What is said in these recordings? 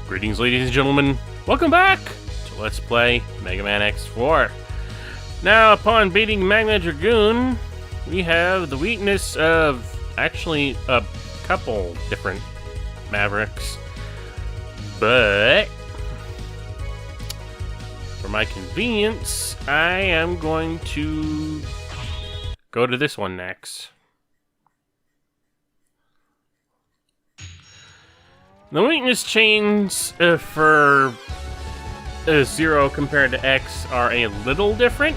Greetings, ladies and gentlemen. Welcome back to Let's Play Megaman X4. Now, upon beating Magna Dragoon, we have the weakness of actually a couple different Mavericks. But for my convenience, I am going to go to this one next. The weakness chains for Zero compared to X are a little different.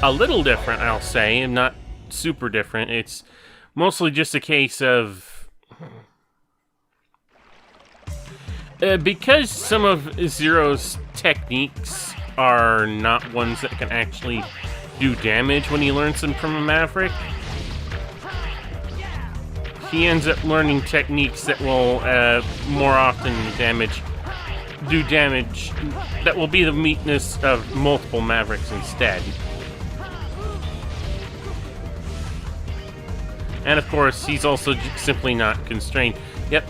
I'll say, and not super different. It's mostly just a case of because some of Zero's techniques are not ones that can actually do damage when he learns them from a Maverick. He ends up learning techniques that will more often do damage that will be the weakness of multiple Mavericks instead. And of course, he's also simply not constrained. Yep,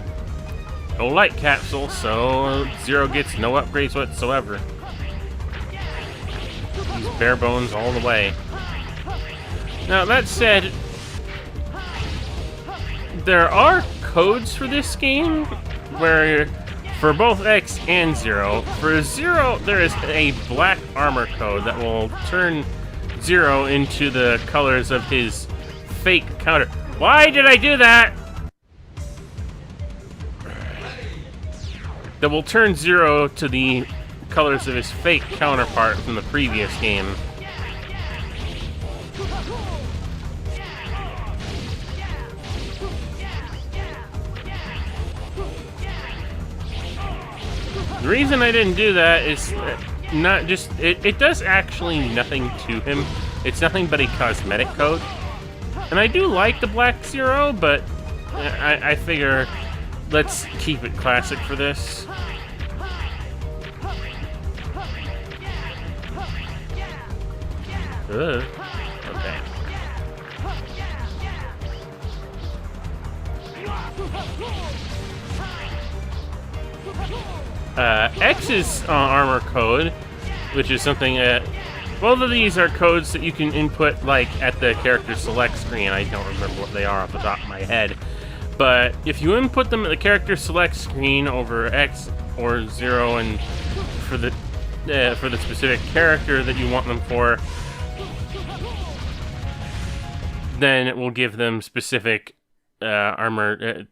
no light capsule, so Zero gets no upgrades whatsoever. He's bare bones all the way. Now, that said, there are codes for this game where, for both X and Zero, for Zero there is a black armor code that will turn Zero into the colors of his fake counter. Why did I do that? That will turn Zero to the colors of his fake counterpart from the previous game. The reason I didn't do that is not just... It does actually nothing to him. It's nothing but a cosmetic code. And I do like the Black Zero, but I figure let's keep it classic for this. Ugh. Okay. X's armor code, which is something both of these are codes that you can input like at the character select screen. I don't remember what they are off the top of my head, but if you input them at the character select screen over X or Zero, and for the specific character that you want them for, then it will give them specific armor.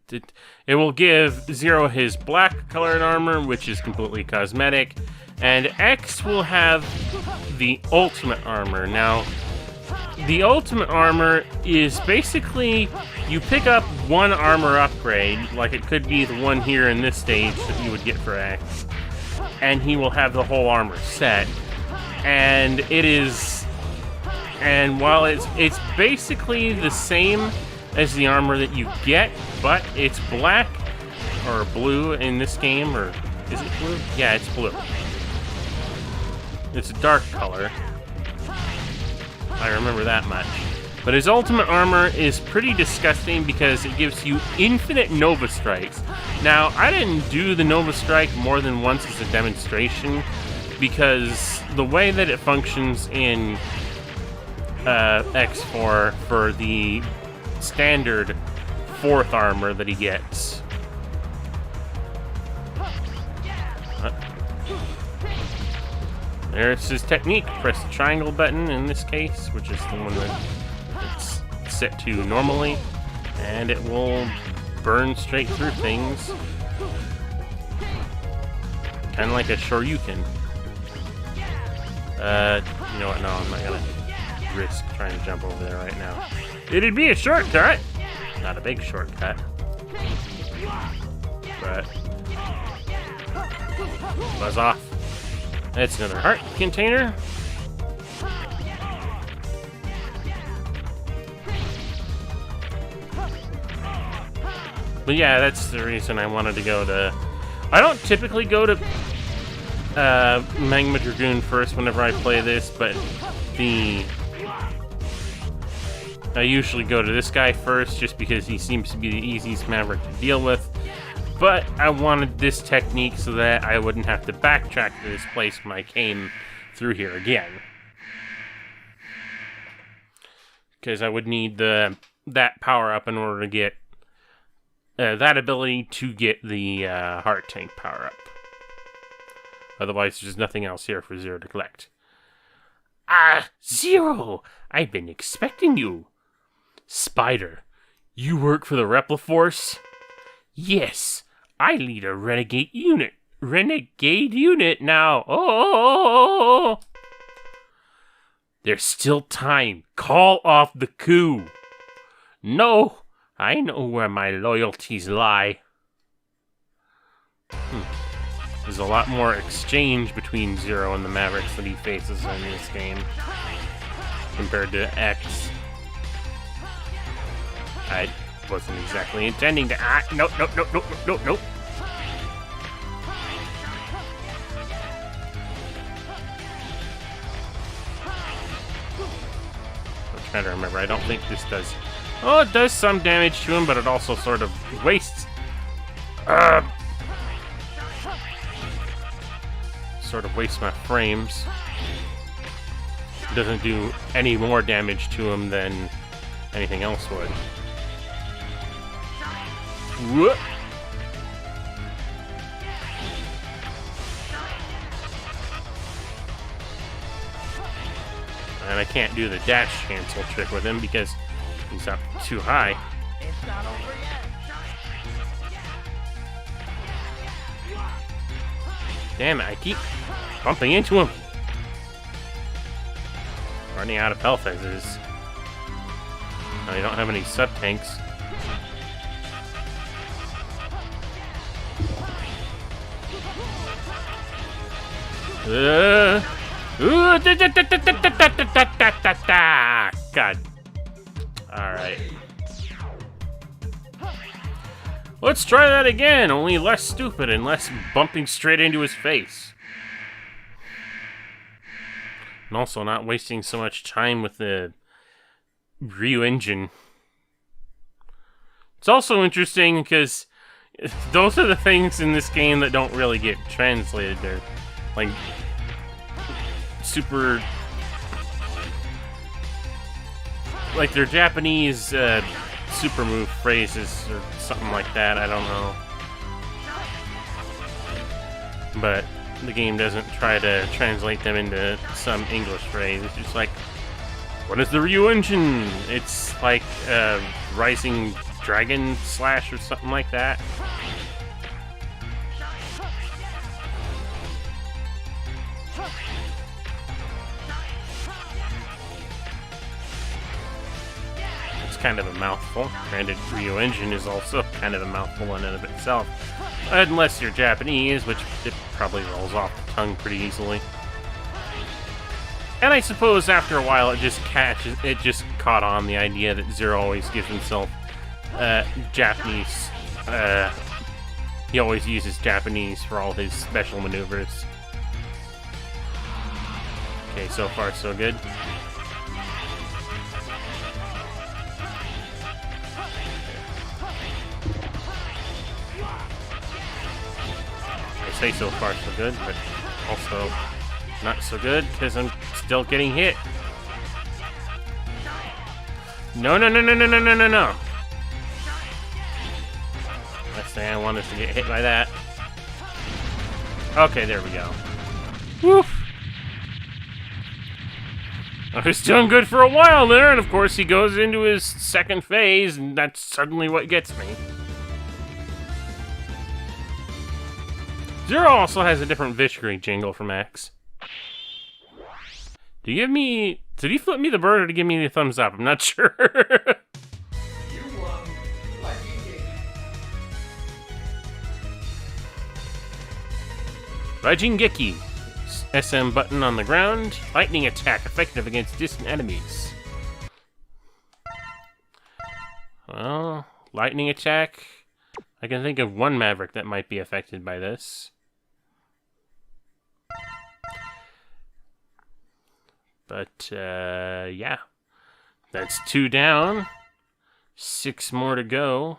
It will give Zero his black colored armor, which is completely cosmetic, and X will have the ultimate armor. Now, the ultimate armor is basically you pick up one armor upgrade, like it could be the one here in this stage that you would get for X, and he will have the whole armor set. And while it's basically the same as the armor that you get, but it's black or blue in this game, or is it blue? Yeah, it's blue. It's a dark color. I remember that much. But his ultimate armor is pretty disgusting because it gives you infinite Nova Strikes. Now, I didn't do the Nova Strike more than once as a demonstration because the way that it functions in X4 for the standard 4th armor that he gets. There's his technique. Press the triangle button in this case, which is the one that it's set to normally, and it will burn straight through things. Kind of like a Shoryuken. You know what? No, I'm not gonna risk trying to jump over there right now. It'd be a shortcut! Not a big shortcut. But buzz off. That's another heart container. But yeah, that's the reason I wanted to go to... I don't typically go to Magma Dragoon first whenever I play this, but I usually go to this guy first just because he seems to be the easiest Maverick to deal with. but I wanted this technique so that I wouldn't have to backtrack to this place when I came through here again. Because I would need that power up in order to get that ability to get the heart tank power up. Otherwise, there's nothing else here for Zero to collect. Ah, Zero! I've been expecting you. Spider, you work for the Repliforce? Yes, I lead a renegade unit. Renegade unit now. Oh! There's still time. Call off the coup. No, I know where my loyalties lie. There's a lot more exchange between Zero and the Mavericks that he faces in this game compared to X. I wasn't exactly intending to. Nope. I'm trying to remember. I don't think this does. Oh, it does some damage to him, but it also sort of wastes. Sort of wastes my frames. It doesn't do any more damage to him than anything else would. Whoop. And I can't do the dash cancel trick with him because he's up too high. It's not over yet. Damn it, I keep bumping into him. Running out of health as is. I don't have any sub-tanks. God. Alright. Let's try that again, only less stupid and less bumping straight into his face. And also not wasting so much time with the Ryu engine. It's also interesting because those are the things in this game that don't really get translated. They're like super, like they're Japanese super move phrases or something like that. I don't know, but the game doesn't try to translate them into some English phrase. It's just like, what is the Ryu engine? It's like Rising Dragon Slash or something like that. It's kind of a mouthful. Granted, Ryu engine is also kind of a mouthful in and of itself. Unless you're Japanese, which it probably rolls off the tongue pretty easily. And I suppose after a while it just caught on the idea that Zero always gives himself Japanese. He always uses Japanese for all his special maneuvers. Okay, so far so good. I say so far so good, but also not so good because I'm still getting hit. No. Last thing I want is to get hit by that. Okay, there we go. Woof! I was doing good for a while there, and of course he goes into his second phase, and that's suddenly what gets me. Zero also has a different victory jingle from X. Did he flip me the bird or did he give me the thumbs up? I'm not sure. Raijingeki. SM button on the ground. Lightning attack effective against distant enemies. Well, lightning attack. I can think of one Maverick that might be affected by this. But, yeah. That's 2 down. 6 more to go.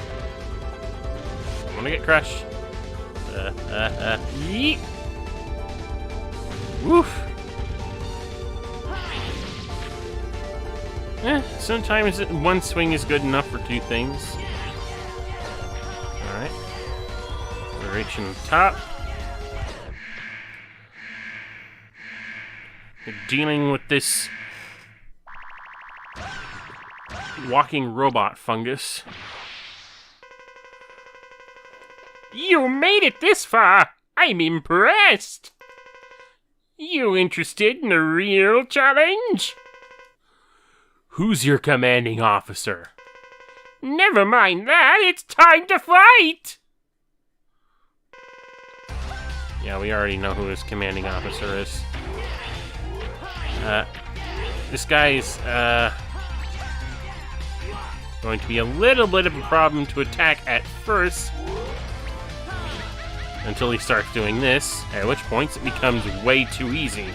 wanna get crushed. Yeet! Woof! Sometimes one swing is good enough for two things. Alright. We're reaching the top. We're dealing with this walking robot fungus. You made it this far! I'm impressed! You interested in a real challenge? Who's your commanding officer? Never mind that, it's time to fight! Yeah, we already know who his commanding officer is. This guy's, going to be a little bit of a problem to attack at first. Until he starts doing this, at which point it becomes way too easy.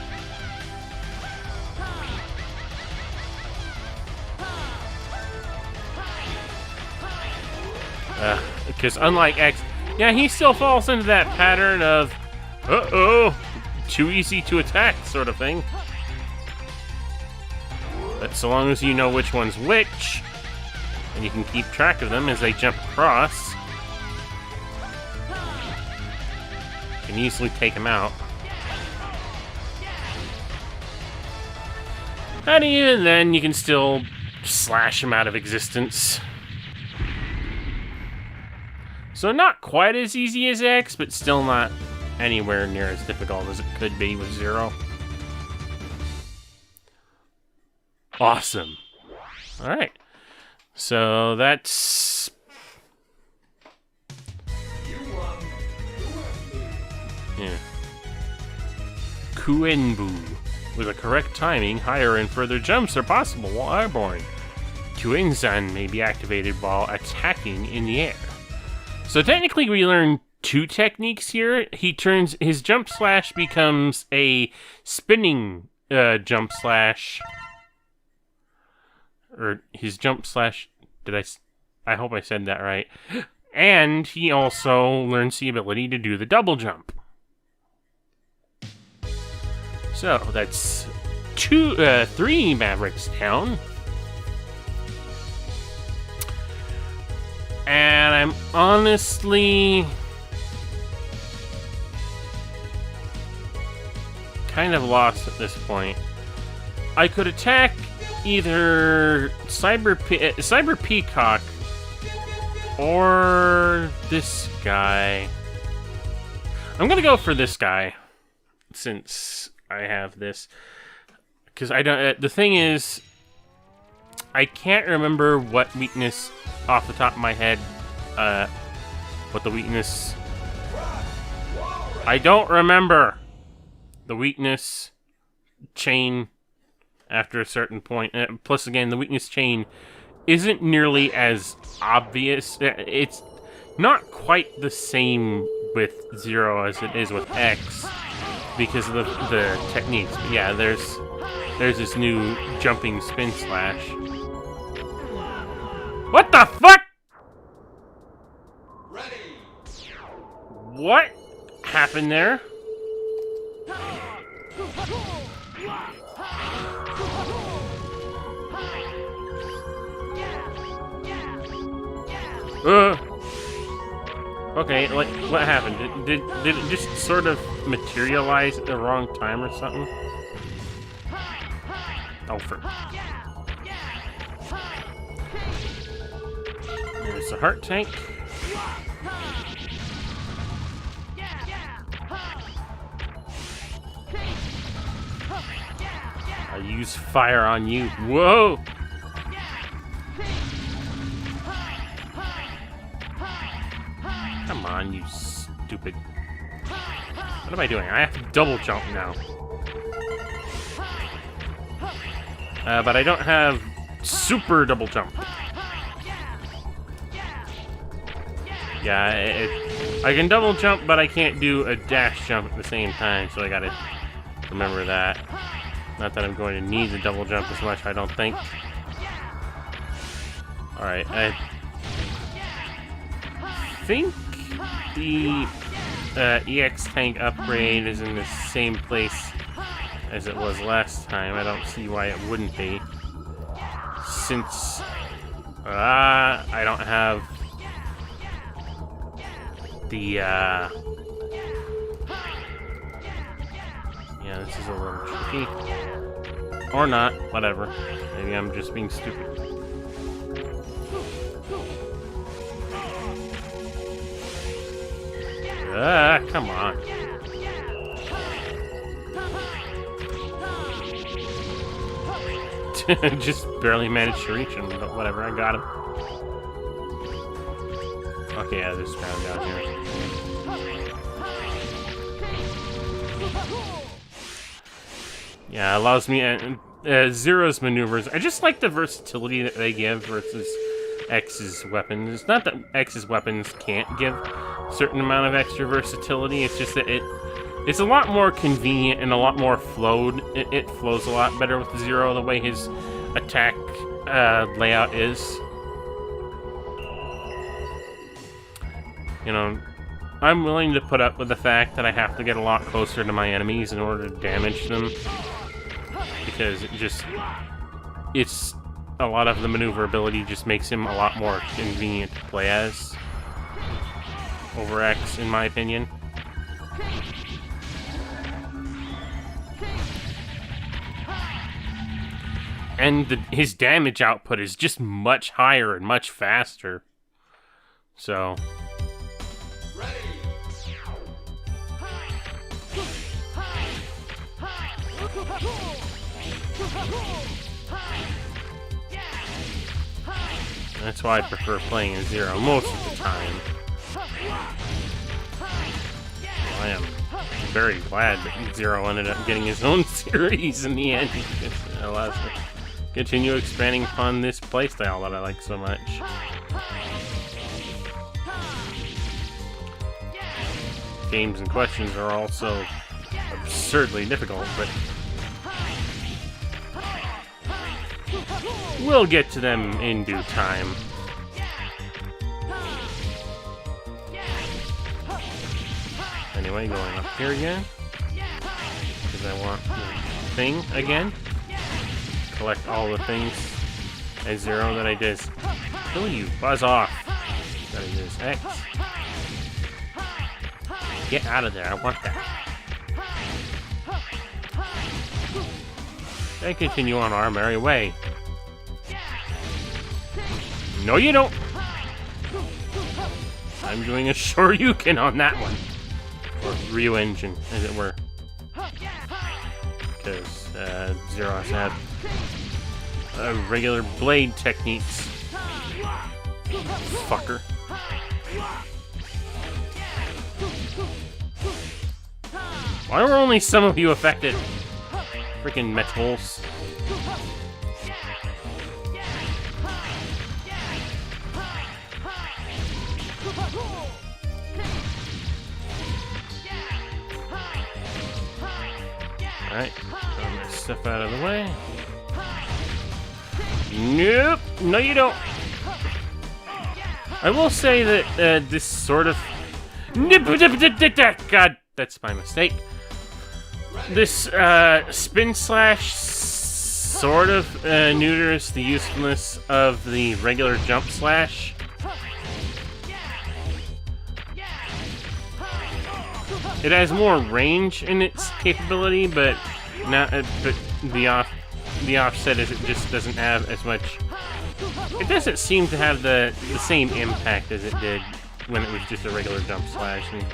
Because unlike X, yeah, he still falls into that pattern of, uh-oh, too easy to attack sort of thing. But so long as you know which one's which, and you can keep track of them as they jump across, you can easily take him out. And even then, you can still slash him out of existence. So not quite as easy as X, but still not anywhere near as difficult as it could be with Zero. Awesome. Alright. So that's... yeah. Kuenbu. With a correct timing, higher and further jumps are possible while airborne. Kuenzan may be activated while attacking in the air. So technically we learn two techniques here. His jump slash becomes a spinning jump slash. Or his jump slash, I hope I said that right. And he also learns the ability to do the double jump. So that's 3 Mavericks down. And I'm honestly kind of lost at this point. I could attack either Cyber Peacock or this guy. I'm gonna go for this guy since I have this, because I don't. The thing is, I can't remember what weakness off the top of my head. What the weakness? I don't remember the weakness chain after a certain point. Plus, again, the weakness chain isn't nearly as obvious. It's not quite the same with Zero as it is with X because of the techniques. But yeah, there's this new jumping spin slash. What the fuck? Ready. What happened there? Okay, like, what happened? Did it just sort of materialize at the wrong time or something? Oh, there's the heart tank. I use fire on you. Whoa! Come on, you stupid. What am I doing? I have to double jump now. But I don't have super double jump. Yeah, I can double jump, but I can't do a dash jump at the same time, so I gotta remember that. Not that I'm going to need the double jump as much, I don't think. Alright, I think the EX tank upgrade is in the same place as it was last time. I don't see why it wouldn't be. Since I don't have the yeah, this is a little tricky. Or not, whatever. Maybe I'm just being stupid. Come on. Just barely managed to reach him, but whatever, I got him. Okay, yeah, there's ground down here. Yeah, it allows me Zero's maneuvers. I just like the versatility that they give versus X's weapons. It's not that X's weapons can't give a certain amount of extra versatility, it's just that it's a lot more convenient and a lot more flowed. It flows a lot better with Zero, the way his attack layout is. You know, I'm willing to put up with the fact that I have to get a lot closer to my enemies in order to damage them. Because it's a lot of the maneuverability just makes him a lot more convenient to play as over X, in my opinion. And his damage output is just much higher and much faster. So that's why I prefer playing as Zero most of the time. I am very glad that Zero ended up getting his own series in the end. It allows me to continue expanding upon this playstyle that I like so much. Games and questions are also absurdly difficult, but we'll get to them in due time. Anyway, going up here again, because I want the thing again. Collect all the things as Zero that I just kill you, buzz off. That I just X. Get out of there, I want that. And continue on our merry way. No, you don't. I'm doing a Shoryuken on that one. Or Ryu Engine, as it were. Because Zero has to have regular blade techniques. Fucker. Why were only some of you affected? Freaking metals. Alright, throw this stuff out of the way. Nope! No, you don't! I will say that this sort of... God, that's my mistake. This spin slash sort of neuters the usefulness of the regular jump slash. It has more range in its capability, but not. But the offset is it just doesn't have as much. It doesn't seem to have the same impact as it did when it was just a regular jump slash. And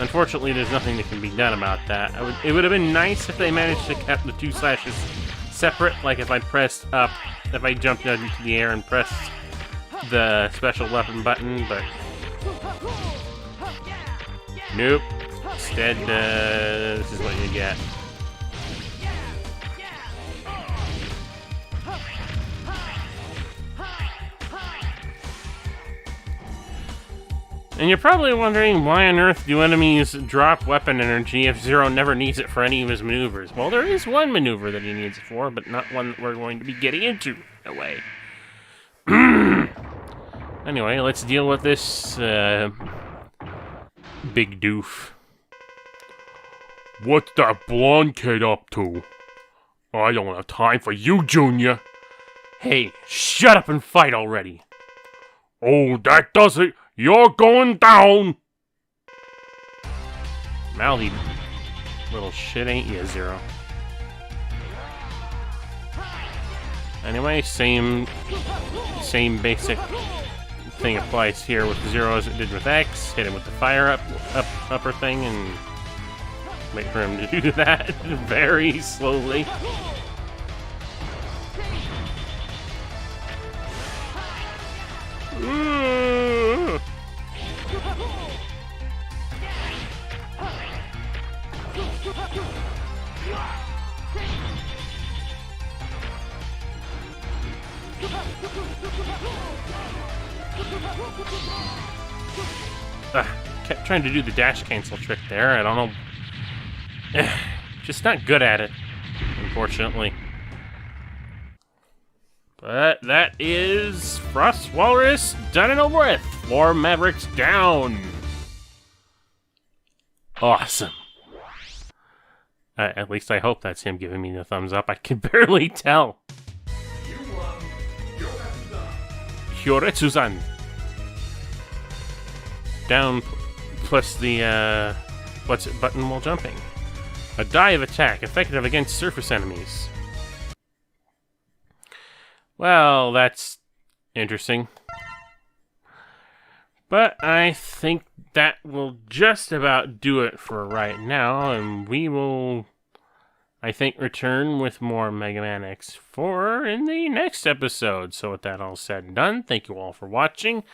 unfortunately, there's nothing that can be done about that. It would have been nice if they managed to keep the two slashes separate. Like if I pressed up, if I jumped into the air and pressed the special weapon button, but nope. Instead, this is what you get. And you're probably wondering, why on earth do enemies drop weapon energy if Zero never needs it for any of his maneuvers? Well, there is one maneuver that he needs it for, but not one that we're going to be getting into, in a way. Anyway, let's deal with this big doof. What's that blonde kid up to? I don't have time for you, Junior. Hey, shut up and fight already. Oh, that does it. You're going down. Mouthy little shit, ain't you, Zero? Anyway, same basic thing applies here with Zero as it did with X. Hit him with the fire upper thing and wait for him to do that very slowly. Kept trying to do the dash cancel trick there. I don't know. Just not good at it, unfortunately. But that is Frost Walrus done and over with. 4 Mavericks down. Awesome. At least I hope that's him giving me the thumbs up. I can barely tell. Hyoretsu-san. Down plus the, what's it, button while jumping. A dive attack, effective against surface enemies. Well, that's interesting. But I think that will just about do it for right now, and we will, I think, return with more Mega Man X4 in the next episode. So with that all said and done, thank you all for watching.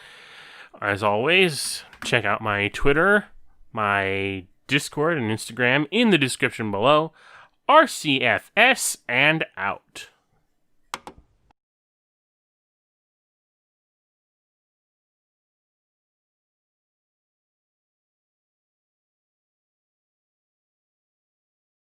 As always, check out my Twitter, my Discord and Instagram in the description below. RCFS and out.